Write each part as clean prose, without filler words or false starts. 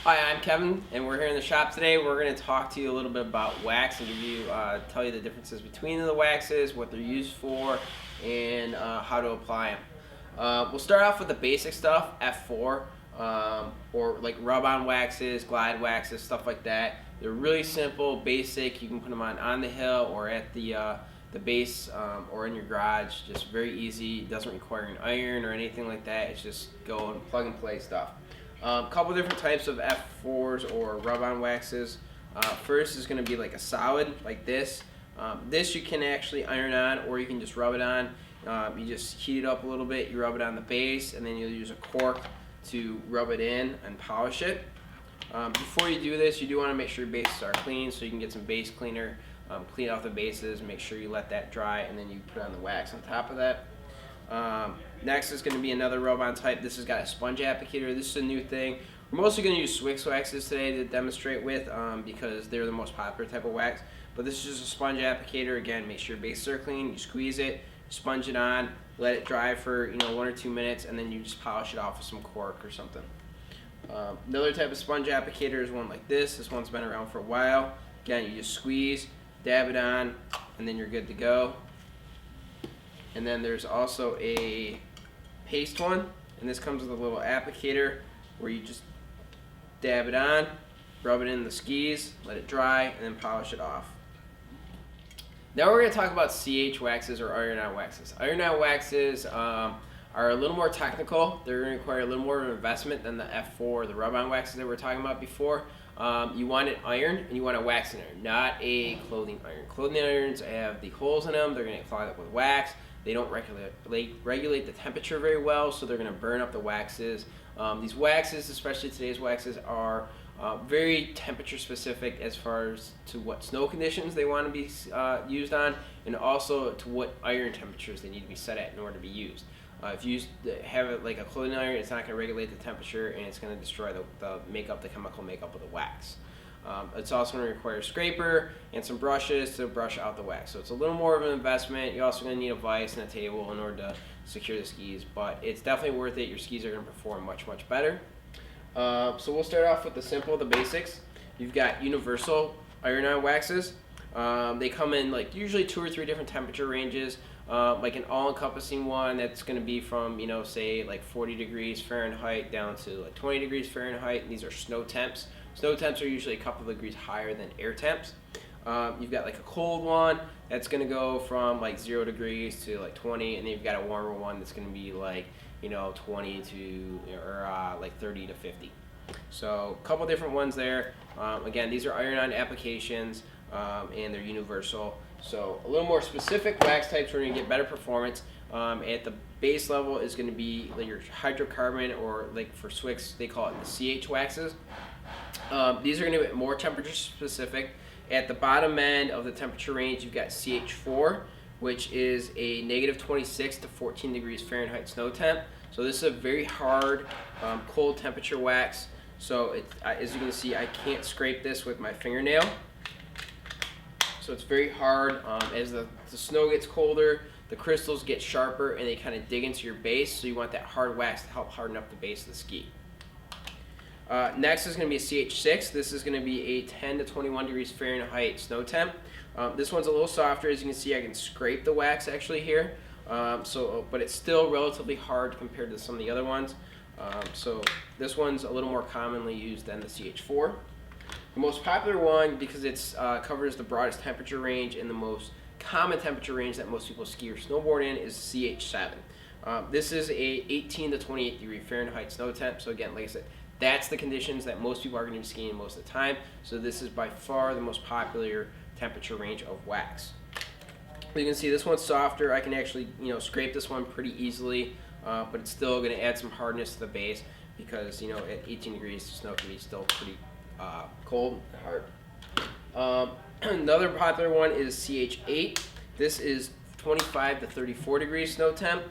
Hi, I'm Kevin, and we're here in the shop today. We're going to talk to you a little bit about wax and tell you the differences between the waxes, what they're used for, and how to apply them. We'll start off with the basic stuff, F4, or like rub-on waxes, glide waxes, stuff like that. They're really simple, basic. You can put them on the hill or at the base or in your garage. Just very easy. It doesn't require an iron or anything like that. It's just go and plug and play stuff. A couple different types of F4s or rub-on waxes. First is going to be like a solid, like this. This you can actually iron on, or you can just rub it on. You just heat it up a little bit, you rub it on the base, and then you'll use a cork to rub it in and polish it. Before you do this, you do want to make sure your bases are clean, so you can get some base cleaner, clean off the bases, make sure you let that dry, and then you put on the wax on top of that. Next is going to be another rub-on type. This has got a sponge applicator. This is a new thing. We're mostly going to use Swix waxes today to demonstrate with because they're the most popular type of wax. But this is just a sponge applicator. Again, make sure your bases are clean. You squeeze it, sponge it on, let it dry for 1 or 2 minutes, and then you just polish it off with some cork or something. Another type of sponge applicator is one like this. This one's been around for a while. Again, you just squeeze, dab it on, and then you're good to go. And then there's also a paste one, and this comes with a little applicator where you just dab it on, rub it in the skis, let it dry, and then polish it off. Now we're going to talk about CH waxes or iron-on waxes. Iron-on waxes are a little more technical. They're going to require a little more of an investment than the F4, the rub-on waxes that we were talking about before. You want it iron, and you want a waxing iron, not a clothing iron. Clothing irons have the holes in them. They're going to clog up with wax. They don't regulate the temperature very well, so they're going to burn up the waxes. These waxes, especially today's waxes, are very temperature specific as far as to what snow conditions they want to be used on, and also to what iron temperatures they need to be set at in order to be used. If you have it like a clothing iron, it's not going to regulate the temperature, and it's going to destroy the chemical makeup of the wax. It's also going to require a scraper and some brushes to brush out the wax. So it's a little more of an investment. You're also going to need a vise and a table in order to secure the skis, but it's definitely worth it. Your skis are going to perform much, much better. So we'll start off with the basics. You've got universal iron-on waxes. They come in like usually 2 or 3 different temperature ranges. Like an all-encompassing one that's going to be from, say like 40 degrees Fahrenheit down to like 20 degrees Fahrenheit. And these are snow temps. Snow temps are usually a couple of degrees higher than air temps. You've got like a cold one that's going to go from like 0 degrees to like 20, and then you've got a warmer one that's going to be like 20 to like 30 to 50. So a couple different ones there. Again, these are iron-on applications, and they're universal. So a little more specific wax types where you're going to get better performance. At the base level is going to be like your hydrocarbon, or like for Swix they call it the CH waxes. These are going to be more temperature specific. At the bottom end of the temperature range, you've got CH4, which is a negative 26 to 14 degrees Fahrenheit snow temp. So this is a very hard, cold temperature wax. So as you can see, I can't scrape this with my fingernail. So it's very hard. As the snow gets colder, the crystals get sharper and they kind of dig into your base. So you want that hard wax to help harden up the base of the ski. Next is going to be a CH6. This is going to be a 10 to 21 degrees Fahrenheit snow temp. This one's a little softer. As you can see, I can scrape the wax actually here. But it's still relatively hard compared to some of the other ones. So this one's a little more commonly used than the CH4. The most popular one, because it covers the broadest temperature range and the most common temperature range that most people ski or snowboard in, is CH7. This is a 18 to 28 degree Fahrenheit snow temp. So again, like I said, that's the conditions that most people are going to be skiing most of the time. So this is by far the most popular temperature range of wax. You can see this one's softer. I can actually scrape this one pretty easily, but it's still going to add some hardness to the base because at 18 degrees the snow can be still pretty cold and hard. Another popular one is CH8. This is 25 to 34 degrees snow temp.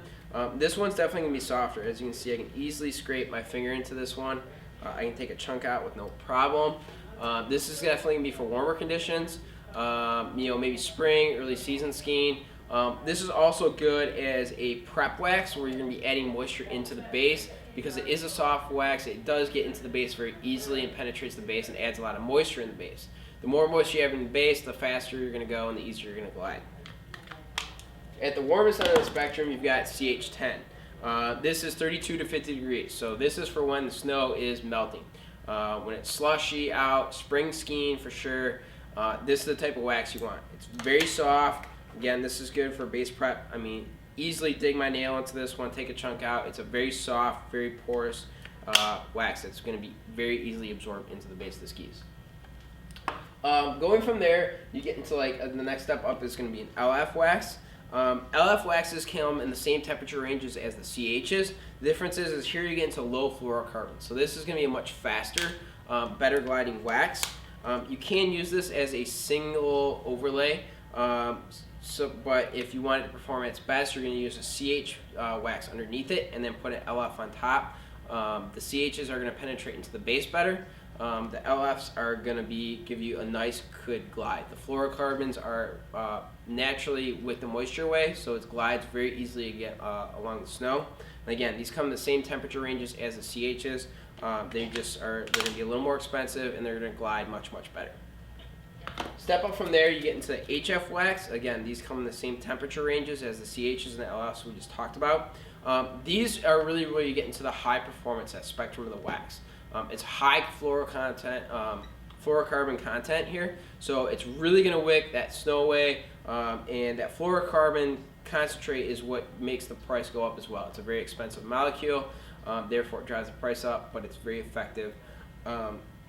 This one's definitely going to be softer. As you can see, I can easily scrape my finger into this one. I can take a chunk out with no problem. This is definitely going to be for warmer conditions. Maybe spring, early season skiing. This is also good as a prep wax where you're going to be adding moisture into the base because it is a soft wax. It does get into the base very easily and penetrates the base and adds a lot of moisture in the base. The more moisture you have in the base, the faster you're going to go and the easier you're going to glide. At the warmest end of the spectrum, you've got CH10. This is 32 to 50 degrees, so this is for when the snow is melting. When it's slushy out, spring skiing for sure, this is the type of wax you want. It's very soft. Again, this is good for base prep. I mean, easily dig my nail into this one, take a chunk out. It's a very soft, very porous wax that's going to be very easily absorbed into the base of the skis. Going from there, you get into like the next step up is going to be an LF wax. LF waxes come in the same temperature ranges as the CHs. The difference is here you get into low fluorocarbons. So this is going to be a much faster, better gliding wax. You can use this as a single overlay. But if you want it to perform at its best, you're going to use a CH wax underneath it and then put an LF on top. The CHs are going to penetrate into the base better. The LFs are going to give you a nice good glide. The fluorocarbons are naturally with the moisture away, so it glides very easily again, along the snow. And again, these come in the same temperature ranges as the CHs. They're going to be a little more expensive and they're going to glide much, much better. Step up from there, you get into the HF wax. Again, these come in the same temperature ranges as the CHs and the LFs we just talked about. These are really where you get into the high performance at spectrum of the wax. It's high fluorocarbon content here, so it's really going to wick that snow away, and that fluorocarbon concentrate is what makes the price go up as well. It's a very expensive molecule, therefore it drives the price up, but it's very effective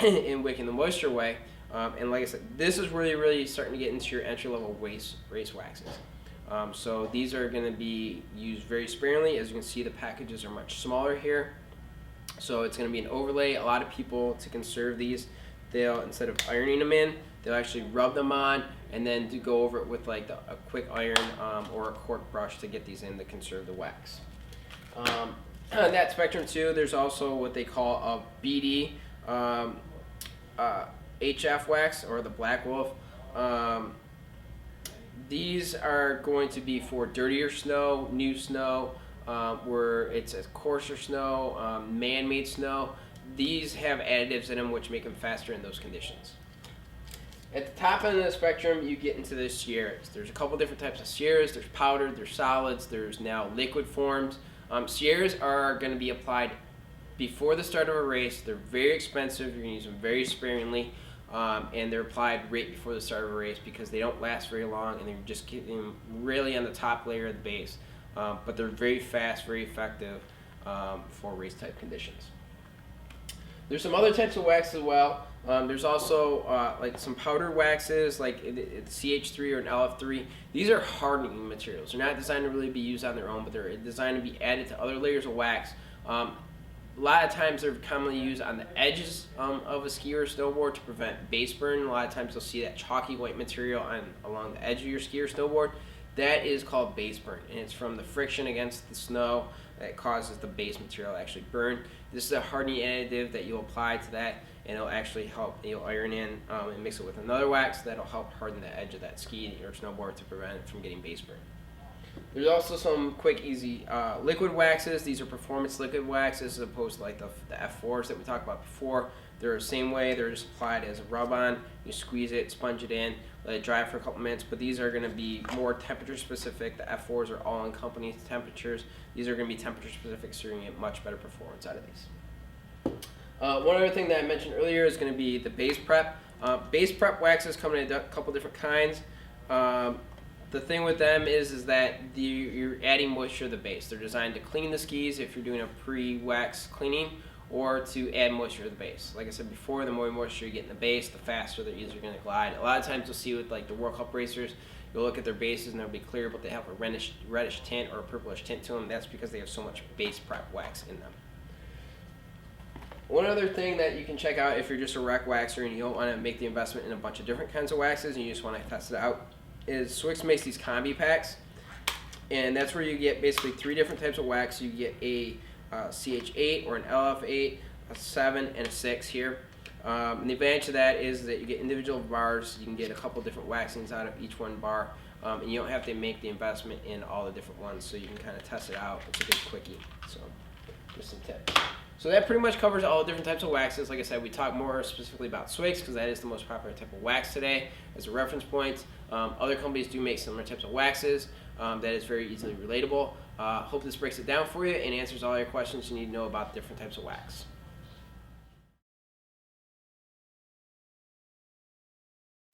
in wicking the moisture away. And like I said, this is really starting to get into your entry-level race waxes. So these are going to be used very sparingly. As you can see, the packages are much smaller here. So it's going to be an overlay. A lot of people, to conserve these, they'll, instead of ironing them in, they'll actually rub them on and then go over it with like a quick iron or a cork brush to get these in to conserve the wax. On that spectrum too, there's also what they call a BD HF wax, or the Black Wolf. These are going to be for dirtier snow, new snow, where it's a coarser snow, man-made snow. These have additives in them which make them faster in those conditions. At the top end of the spectrum, you get into the Sierras. There's a couple different types of Sierras. There's powdered, there's solids, there's now liquid forms. Sierras are going to be applied before the start of a race. They're very expensive. You're going to use them very sparingly. And they're applied right before the start of a race because they don't last very long and they're just getting them really on the top layer of the base. But they're very fast, very effective for race type conditions. There's some other types of wax as well. There's also like some powder waxes like CH3 or an LF3. These are hardening materials. They're not designed to really be used on their own, but they're designed to be added to other layers of wax. A lot of times they're commonly used on the edges of a ski or snowboard to prevent base burn. A lot of times you'll see that chalky white material along the edge of your ski or snowboard. That is called base burn, and it's from the friction against the snow that causes the base material to actually burn. This is a hardening additive that you'll apply to that, and it'll actually help. You'll iron in and mix it with another wax that'll help harden the edge of that ski or snowboard to prevent it from getting base burn. There's also some quick, easy liquid waxes. These are performance liquid waxes as opposed to like the F4s that we talked about before. They're the same way. They're just applied as a rub-on. You squeeze it, sponge it in, let it dry for a couple minutes. But these are going to be more temperature specific. The F4s are all in company temperatures. These are going to be temperature specific, so you're going to get much better performance out of these. One other thing that I mentioned earlier is going to be the base prep. Base prep waxes come in a couple different kinds. The thing with them is that you're adding moisture to the base. They're designed to clean the skis if you're doing a pre-wax cleaning, or to add moisture to the base. Like I said before, the more moisture you get in the base, the faster they're easier going to glide. A lot of times you'll see with like the World Cup racers, you'll look at their bases and they'll be clear, but they have a reddish tint or a purplish tint to them. That's because they have so much base prep wax in them. One other thing that you can check out if you're just a rec waxer and you don't want to make the investment in a bunch of different kinds of waxes and you just want to test it out, is Swix makes these combi packs, and that's where you get basically 3 different types of wax. You get a CH8 or an LF8, a 7, and a 6 here. And the advantage of that is that you get individual bars. You can get a couple different waxings out of each one bar. and you don't have to make the investment in all the different ones, so you can kind of test it out. It's a good quickie. So just some tips. So that pretty much covers all the different types of waxes. Like I said, we talk more specifically about Swigs because that is the most popular type of wax today as a reference point. Other companies do make similar types of waxes that is very easily relatable. Hope this breaks it down for you and answers all your questions you need to know about different types of wax.